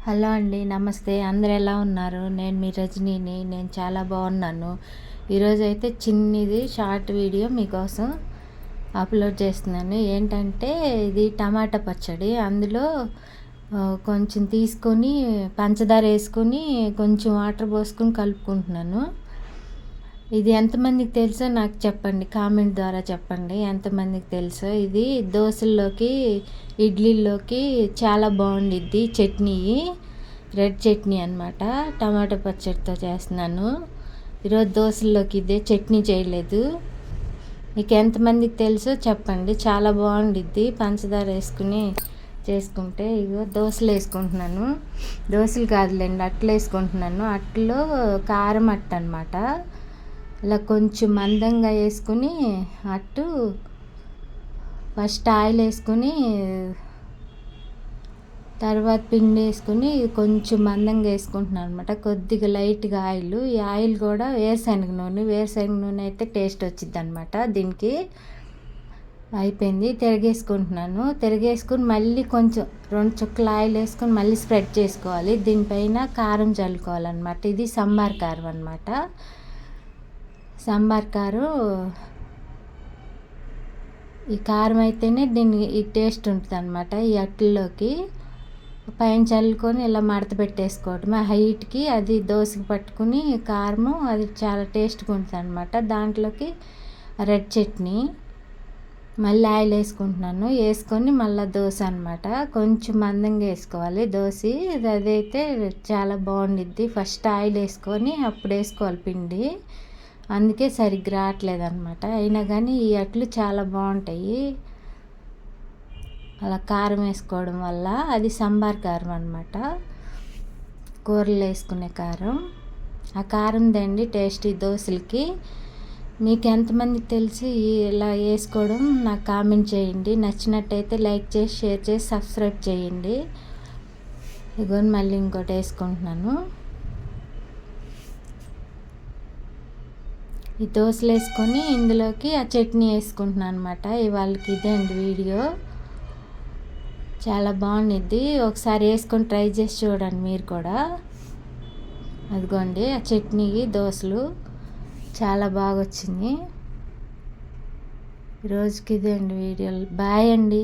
Hello అండి, నమస్తే. అందరు ఎలా ఉన్నారు? నేను మీ రజనీని. నేను చాలా బాగున్నాను. ఈరోజైతే చిన్నది షార్ట్ వీడియో మీకోసం అప్లోడ్ చేస్తున్నాను. ఏంటంటే ఇది టమాటా పచ్చడి. అందులో కొంచెం తీసుకొని పంచదార వేసుకొని కొంచెం వాటర్ పోసుకొని కలుపుకుంటున్నాను. ఇది ఎంతమందికి తెలుసో నాకు చెప్పండి, కామెంట్ ద్వారా చెప్పండి ఎంతమందికి తెలుసో. ఇది దోశల్లోకి, ఇడ్లీల్లోకి చాలా బాగుండిద్ది. చట్నీ, రెడ్ చట్నీ అనమాట. టమాటా పచ్చడితో చేస్తున్నాను ఈరోజు. దోశల్లోకి ఇదే చట్నీ చేయలేదు. మీకు ఎంతమందికి తెలుసో చెప్పండి. చాలా బాగుండిద్ది పంచదార వేసుకుని చేసుకుంటే. ఇగో దోశలు వేసుకుంటున్నాను. దోశలు కాదులేండి, అట్లు వేసుకుంటున్నాను. అట్లో కారం అట్టు అనమాట. ఇలా కొంచెం మందంగా వేసుకుని అట్టు ఫస్ట్ ఆయిల్ వేసుకుని తర్వాత పిండి వేసుకుని కొంచెం మందంగా వేసుకుంటున్నాను అనమాట. కొద్దిగా లైట్గా ఆయిల్. ఈ ఆయిల్ కూడా వేరుశనగ నూనె అయితే టేస్ట్ వచ్చిద్ది అనమాట దీనికి. అయిపోయింది. తిరగేసుకుని మళ్ళీ కొంచెం 2 చుక్కల ఆయిల్ వేసుకొని మళ్ళీ స్ప్రెడ్ చేసుకోవాలి. దీనిపైన కారం చల్లుకోవాలన్నమాట. ఇది సాంబార్ కారం అనమాట. సాంబార్ కారం, ఈ కారం అయితేనే ఈ టేస్ట్ ఉంటుంది అనమాట. ఈ అట్లలోకి పైన చల్లుకొని ఇలా మడత పెట్టేసుకోవటం హైట్కి. అది దోశకి పట్టుకుని కారము అది చాలా టేస్ట్గా ఉంటుంది అనమాట. దాంట్లోకి రెడ్ చట్నీ, మళ్ళీ ఆయిల్ వేసుకుంటున్నాను. వేసుకొని మళ్ళీ దోశ అనమాట. కొంచెం మందంగా వేసుకోవాలి దోశ. అదైతే చాలా బాగుండిద్ది. ఫస్ట్ ఆయిల్ వేసుకొని అప్పుడు వేసుకోవాలి పిండి. అందుకే సరిగ్గా రావట్లేదు అనమాట. అయినా కానీ ఈ అట్లు చాలా బాగుంటాయి అలా కారం వేసుకోవడం వల్ల. అది సాంబార్ కారం అనమాట, కూరలు వేసుకునే కారం. ఆ కారం దండి టేస్ట్ ఈ దోశలకి. మీకు ఎంతమందికి తెలిసి ఇలా వేసుకోవడం నాకు కామెంట్ చేయండి. నచ్చినట్టయితే లైక్ చేసి, షేర్ చేసి, సబ్స్క్రైబ్ చేయండి. ఇగోని మళ్ళీ ఇంకోటి వేసుకుంటున్నాను. ఈ దోశలు వేసుకొని ఇందులోకి ఆ చట్నీ వేసుకుంటున్నాను అనమాట. ఇవాళకి ఇదే అండి వీడియో. చాలా బాగుండిద్ది. ఒకసారి వేసుకొని ట్రై చేసి చూడండి మీరు కూడా. అదిగోండి ఆ చట్నీకి దోశలు చాలా బాగా వచ్చింది. ఈరోజుకి ఇదే అండి వీడియోలు. బాయ్ అండి.